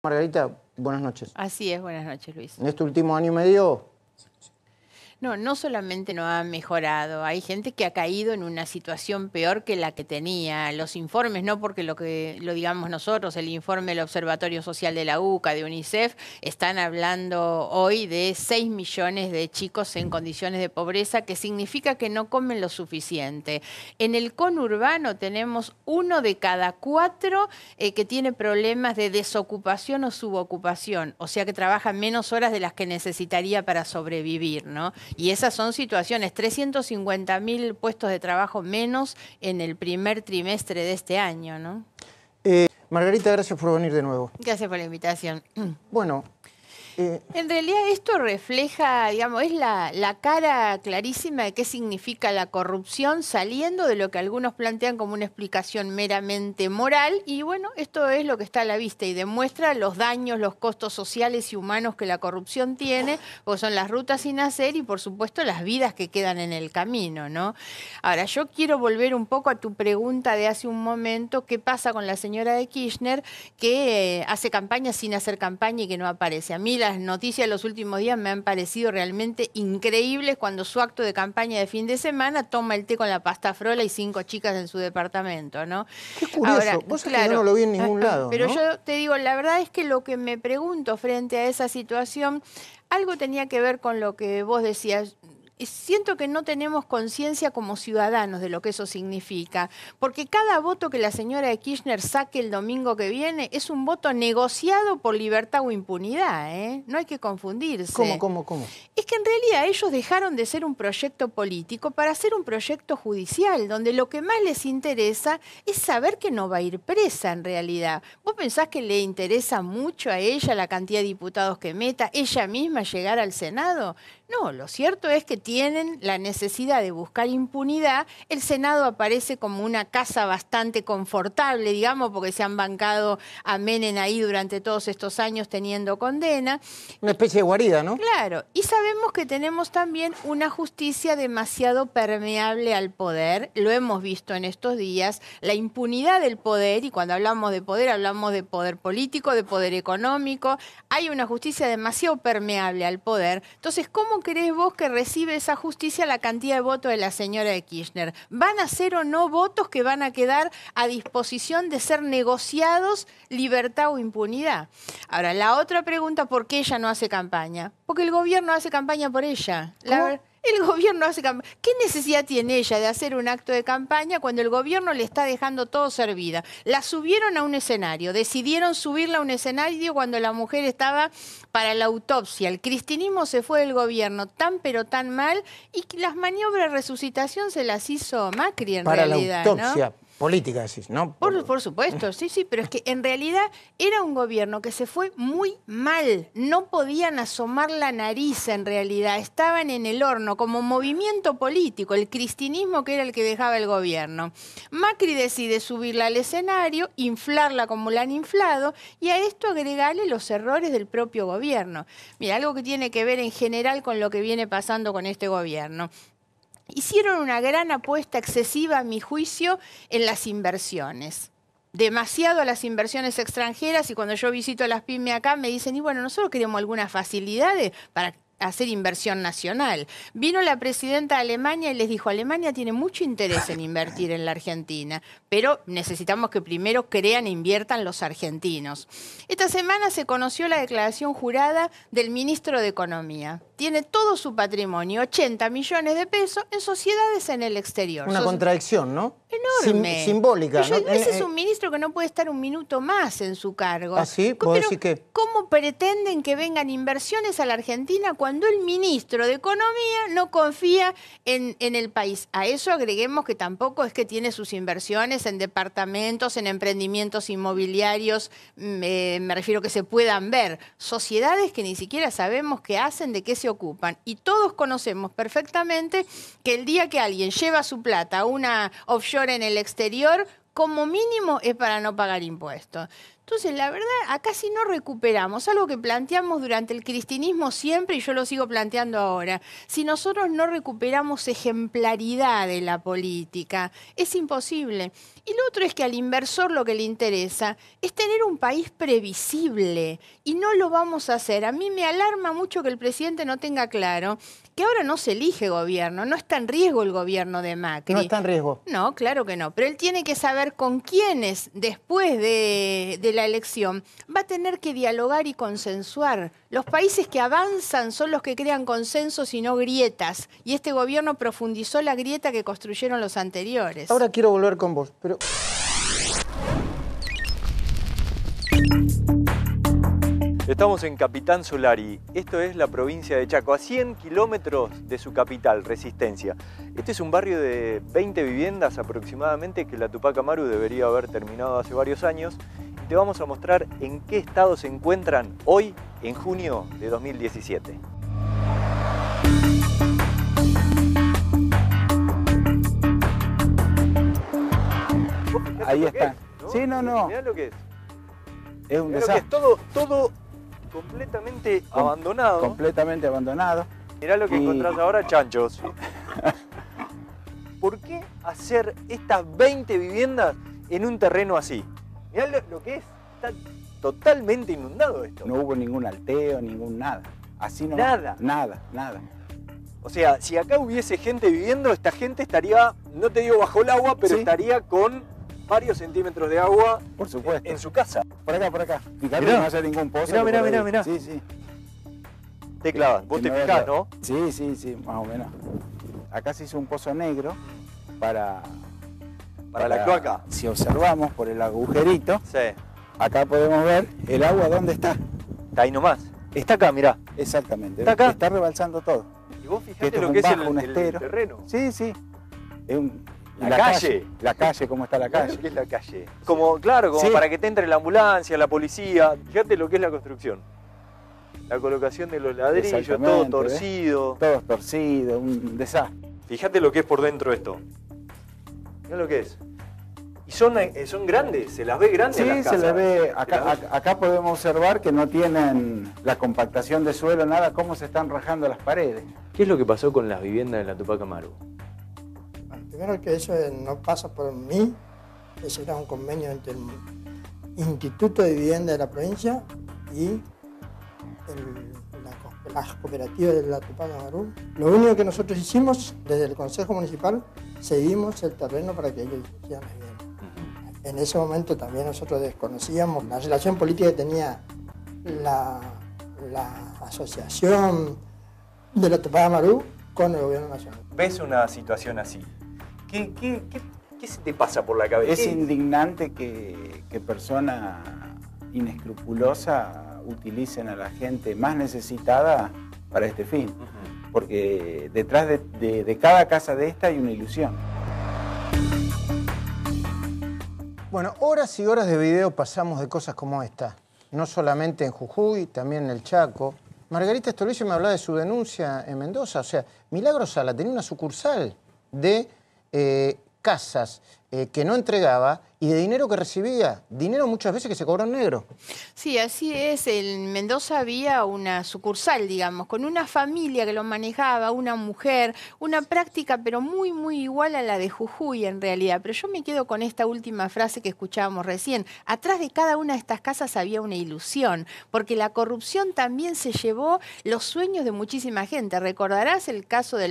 Margarita, buenas noches. Así es, buenas noches, Luis. En este último año y medio... No solamente no ha mejorado, hay gente que ha caído en una situación peor que la que tenía. Los informes, no porque lo digamos nosotros, el informe del Observatorio Social de la UCA, de UNICEF, están hablando hoy de 6 millones de chicos en condiciones de pobreza, que significa que no comen lo suficiente. En el conurbano tenemos 1 de cada 4 que tiene problemas de desocupación o subocupación, o sea que trabaja menos horas de las que necesitaría para sobrevivir, ¿no? Y esas son situaciones, 350.000 puestos de trabajo menos en el primer trimestre de este año, ¿no? Margarita, gracias por venir de nuevo. Gracias por la invitación. Bueno... En realidad esto refleja, digamos, es la cara clarísima de qué significa la corrupción, saliendo de lo que algunos plantean como una explicación meramente moral, y bueno, esto es lo que está a la vista y demuestra los daños, los costos sociales y humanos que la corrupción tiene, porque son las rutas sin hacer y por supuesto las vidas que quedan en el camino, ¿no? Ahora, yo quiero volver un poco a tu pregunta de hace un momento, ¿qué pasa con la señora de Kirchner que hace campaña sin hacer campaña y que no aparece? A mí las noticias de los últimos días me han parecido realmente increíbles, cuando su acto de campaña de fin de semana toma el té con la pasta frola y 5 chicas en su departamento, ¿no? Qué curioso. Ahora, vos sabés que yo no lo vi en ningún lado, pero ¿no? yo te digo, la verdad es que lo que me pregunto frente a esa situación, algo tenía que ver con lo que vos decías. Siento que no tenemos conciencia como ciudadanos de lo que eso significa, porque cada voto que la señora de Kirchner saque el domingo que viene es un voto negociado por libertad o impunidad, ¿eh? No hay que confundirse. ¿Cómo? Es que en realidad ellos dejaron de ser un proyecto político para ser un proyecto judicial, donde lo que más les interesa es saber que no va a ir presa en realidad. ¿Vos pensás que le interesa mucho a ella la cantidad de diputados que meta, ella misma llegar al Senado? No, lo cierto es que tienen la necesidad de buscar impunidad. El Senado aparece como una casa bastante confortable, digamos, porque se han bancado a Menem ahí durante todos estos años teniendo condena. Una especie de guarida, ¿no? Claro, y sabemos que tenemos también una justicia demasiado permeable al poder, lo hemos visto en estos días, la impunidad del poder, y cuando hablamos de poder político, de poder económico, hay una justicia demasiado permeable al poder. Entonces, ¿cómo crees vos que recibe esa justicia la cantidad de votos de la señora de Kirchner? ¿Van a ser o no votos que van a quedar a disposición de ser negociados, libertad o impunidad? Ahora, la otra pregunta, ¿por qué ella no hace campaña? Porque el gobierno hace campaña por ella. El gobierno hace campaña. ¿Qué necesidad tiene ella de hacer un acto de campaña cuando el gobierno le está dejando todo servida? La subieron a un escenario, decidieron subirla a un escenario cuando la mujer estaba para la autopsia. El cristinismo se fue del gobierno tan pero tan mal, y las maniobras de resucitación se las hizo Macri en realidad, para la autopsia. ¿no? Política, decís, ¿no? Por supuesto, sí, pero es que en realidad era un gobierno que se fue muy mal, no podían asomar la nariz en realidad, estaban en el horno como movimiento político, el cristinismo que era el que dejaba el gobierno. Macri decide subirla al escenario, inflarla como la han inflado, y a esto agregarle los errores del propio gobierno. Mira, algo que tiene que ver en general con lo que viene pasando con este gobierno. Hicieron una gran apuesta excesiva, a mi juicio, en las inversiones. Demasiado a las inversiones extranjeras, y cuando yo visito las pymes acá me dicen, y bueno, nosotros queremos algunas facilidades para hacer inversión nacional. Vino la presidenta de Alemania y les dijo, Alemania tiene mucho interés en invertir en la Argentina, pero necesitamos que primero crean e inviertan los argentinos. Esta semana se conoció la declaración jurada del ministro de Economía. Tiene todo su patrimonio, 80 millones de pesos, en sociedades en el exterior. Una contradicción, ¿no? Enorme. Simbólica, ¿no? Ese es un ministro que no puede estar un minuto más en su cargo. ¿Ah, sí? ¿Puedo decir que? ¿Cómo pretenden que vengan inversiones a la Argentina cuando el ministro de Economía no confía en el país? A eso agreguemos que tampoco es que tiene sus inversiones en departamentos, en emprendimientos inmobiliarios, me refiero que se puedan ver. Sociedades que ni siquiera sabemos qué hacen, de qué se ocupan. Y todos conocemos perfectamente que el día que alguien lleva su plata a una offshore en el exterior, como mínimo es para no pagar impuestos. Entonces, la verdad, acá sí no recuperamos, algo que planteamos durante el cristinismo siempre y yo lo sigo planteando ahora. Si nosotros no recuperamos ejemplaridad de la política, es imposible. Y lo otro es que al inversor lo que le interesa es tener un país previsible y no lo vamos a hacer. A mí me alarma mucho que el presidente no tenga claro que ahora no se elige gobierno, no está en riesgo el gobierno de Macri. No está en riesgo. No, claro que no, pero él tiene que saber con quiénes después de la elección va a tener que dialogar y consensuar. Los países que avanzan son los que crean consensos y no grietas, y este gobierno profundizó la grieta que construyeron los anteriores. Ahora quiero volver con vos, pero... Estamos en Capitán Solari, esto es la provincia de Chaco, a 100 kilómetros de su capital, Resistencia. Este es un barrio de 20 viviendas aproximadamente que la Tupac Amaru debería haber terminado hace varios años. Y te vamos a mostrar en qué estado se encuentran hoy, en junio de 2017. Ahí está. Es, ¿no? Sí, no. Mirá lo que es. Es un Mirá lo que desastre. es todo completamente abandonado. Completamente abandonado. Mirá lo que encontrás ahora, chanchos. ¿Por qué hacer estas 20 viviendas en un terreno así? Mirá lo que es. Está totalmente inundado esto. No hubo ningún alteo, ningún nada. Así no. Nada. Nada. O sea, si acá hubiese gente viviendo, esta gente estaría, no te digo bajo el agua, pero Sí. estaría con varios centímetros de agua Por supuesto. en su casa. Por acá. Fíjate Mirá. que no haya ningún pozo. Mirá, que por ahí. mirá. Sí. Te clavas, vos Que te no fijás, haya- ¿no? Sí, más o menos. Acá se hizo un pozo negro para la cloaca. Si observamos por el agujerito, Sí. acá podemos ver el agua dónde está. Está ahí nomás. Está acá, mirá. Exactamente. ¿Está acá? Está rebalsando todo. Y vos Esto fijate es lo un que es bajo, un el estero. terreno. Sí. Es La calle. La calle, cómo está la Mirá calle. lo que es la calle. Como Sí. para que te entre la ambulancia, la policía. Fíjate lo que es la construcción. La colocación de los ladrillos, todo Exactamente, torcido. Todo torcido, un desastre. Fíjate lo que es por dentro esto. Mirá lo que es. Y son grandes, se las ve grandes Sí, las se casas. le ve. Se las ve. Acá podemos observar que no tienen la compactación de suelo, nada, cómo se están rajando las paredes. ¿Qué es lo que pasó con las viviendas de la Tupac Amaru? Bueno, primero que eso no pasa por mí, ese era un convenio entre el Instituto de Vivienda de la provincia y las cooperativas de la Tupac Amaru. Lo único que nosotros hicimos desde el Consejo Municipal, cedimos el terreno para que ellos hicieran la vivienda. En ese momento también nosotros desconocíamos la relación política que tenía la asociación de la Tupac Amaru con el gobierno nacional. ¿Ves una situación así? ¿Qué se te pasa por la cabeza? Es indignante que personas inescrupulosas utilicen a la gente más necesitada para este fin. Porque detrás de cada casa de esta hay una ilusión. Bueno, horas y horas de video pasamos de cosas como esta. No solamente en Jujuy, también en el Chaco. Margarita Stolbizer me hablaba de su denuncia en Mendoza. O sea, Milagros Sala tenía una sucursal de casas que no entregaba y de dinero que recibía. Dinero muchas veces que se cobró en negro. Sí, así es. En Mendoza había una sucursal, digamos, con una familia que lo manejaba, una mujer, una práctica pero muy, muy igual a la de Jujuy en realidad. Pero yo me quedo con esta última frase que escuchábamos recién. Atrás de cada una de estas casas había una ilusión, porque la corrupción también se llevó los sueños de muchísima gente. Recordarás el caso de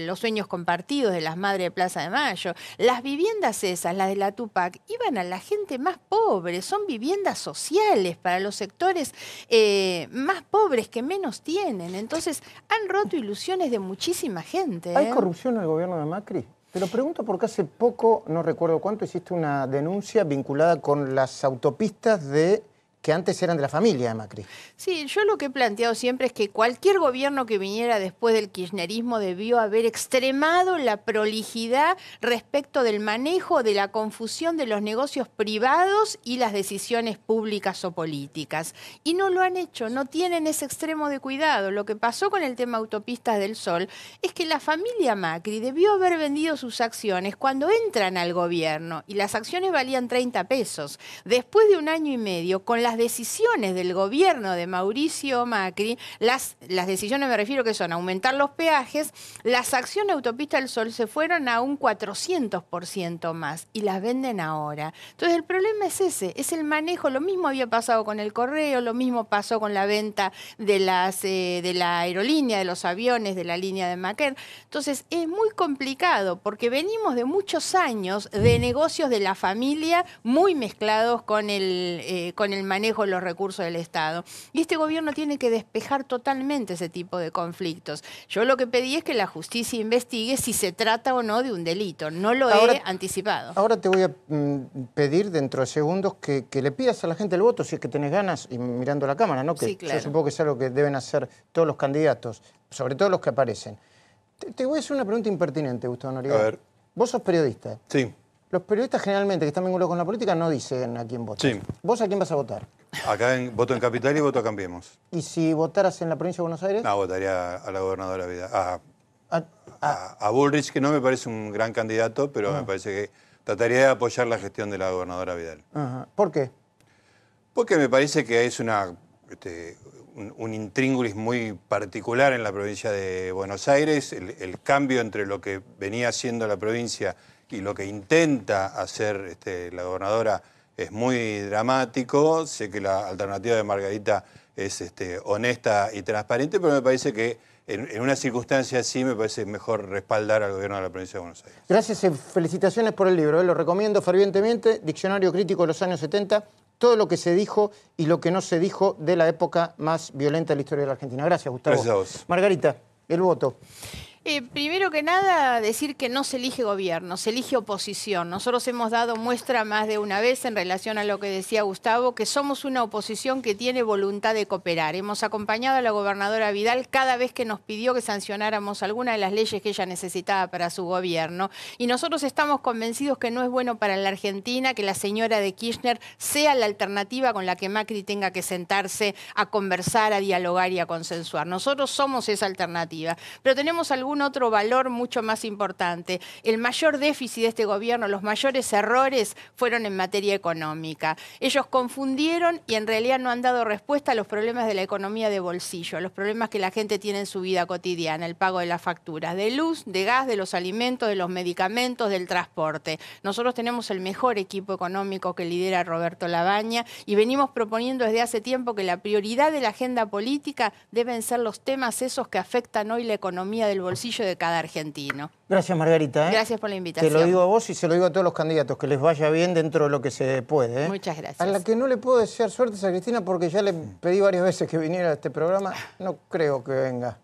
los sueños compartidos de las Madres de Plaza de Mayo. Las viviendas esas, las de la Tupac, iban a la gente más pobre, son viviendas sociales para los sectores más pobres que menos tienen. Entonces, han roto ilusiones de muchísima gente. ¿Hay corrupción en el gobierno de Macri? Te lo pregunto porque hace poco, no recuerdo cuánto, hiciste una denuncia vinculada con las autopistas de que antes eran de la familia de Macri. Sí, yo lo que he planteado siempre es que cualquier gobierno que viniera después del kirchnerismo debió haber extremado la prolijidad respecto del manejo de la confusión de los negocios privados y las decisiones públicas o políticas. Y no lo han hecho, no tienen ese extremo de cuidado. Lo que pasó con el tema Autopistas del Sol es que la familia Macri debió haber vendido sus acciones cuando entran al gobierno y las acciones valían 30 pesos. Después de un año y medio, con las decisiones del gobierno de Mauricio Macri, las decisiones me refiero que son aumentar los peajes, las acciones de Autopista del Sol se fueron a un 400% más y las venden ahora. Entonces el problema es ese, es el manejo. Lo mismo había pasado con el correo, lo mismo pasó con la venta de la aerolínea, de los aviones, de la línea de Maquer. Entonces es muy complicado porque venimos de muchos años de negocios de la familia muy mezclados con el manejo de los recursos del Estado. Y este gobierno tiene que despejar totalmente ese tipo de conflictos. Yo lo que pedí es que la justicia investigue si se trata o no de un delito. No lo he anticipado. Ahora te voy a pedir dentro de segundos que le pidas a la gente el voto, si es que tenés ganas, y mirando la cámara, ¿no? Que sí, claro. Yo supongo que es algo que deben hacer todos los candidatos, sobre todo los que aparecen. Te voy a hacer una pregunta impertinente, Gustavo Noriega. A ver. Vos sos periodista. Sí. Los periodistas generalmente que están vinculados con la política no dicen a quién votan. Sí. ¿Vos a quién vas a votar? Acá voto en Capital y voto a Cambiemos. ¿Y si votaras en la provincia de Buenos Aires? No, votaría a la gobernadora Vidal. A Bullrich, que no me parece un gran candidato, pero me parece que trataría de apoyar la gestión de la gobernadora Vidal. Ajá. ¿Por qué? Porque me parece que es un intríngulis muy particular en la provincia de Buenos Aires. El cambio entre lo que venía haciendo la provincia y lo que intenta hacer la gobernadora es muy dramático. Sé que la alternativa de Margarita es honesta y transparente, pero me parece que en una circunstancia así me parece mejor respaldar al gobierno de la provincia de Buenos Aires. Gracias y felicitaciones por el libro. Lo recomiendo fervientemente. Diccionario crítico de los años 70. Todo lo que se dijo y lo que no se dijo de la época más violenta de la historia de la Argentina. Gracias, Gustavo. Gracias a vos. Margarita, el voto. Primero que nada, decir que no se elige gobierno, se elige oposición. Nosotros hemos dado muestra más de una vez en relación a lo que decía Gustavo, que somos una oposición que tiene voluntad de cooperar. Hemos acompañado a la gobernadora Vidal cada vez que nos pidió que sancionáramos alguna de las leyes que ella necesitaba para su gobierno. Y nosotros estamos convencidos que no es bueno para la Argentina que la señora de Kirchner sea la alternativa con la que Macri tenga que sentarse a conversar, a dialogar y a consensuar. Nosotros somos esa alternativa, pero tenemos algún otro valor mucho más importante. El mayor déficit de este gobierno, los mayores errores fueron en materia económica. Ellos confundieron y en realidad no han dado respuesta a los problemas de la economía de bolsillo, a los problemas que la gente tiene en su vida cotidiana, el pago de las facturas, de luz, de gas, de los alimentos, de los medicamentos, del transporte. Nosotros tenemos el mejor equipo económico que lidera Roberto Labaña y venimos proponiendo desde hace tiempo que la prioridad de la agenda política deben ser los temas esos que afectan hoy la economía del bolsillo de cada argentino. Gracias, Margarita. Gracias por la invitación. Te lo digo a vos y se lo digo a todos los candidatos, que les vaya bien dentro de lo que se puede. Muchas gracias. A la que no le puedo desear suerte es a Cristina porque ya le pedí varias veces que viniera a este programa. No creo que venga.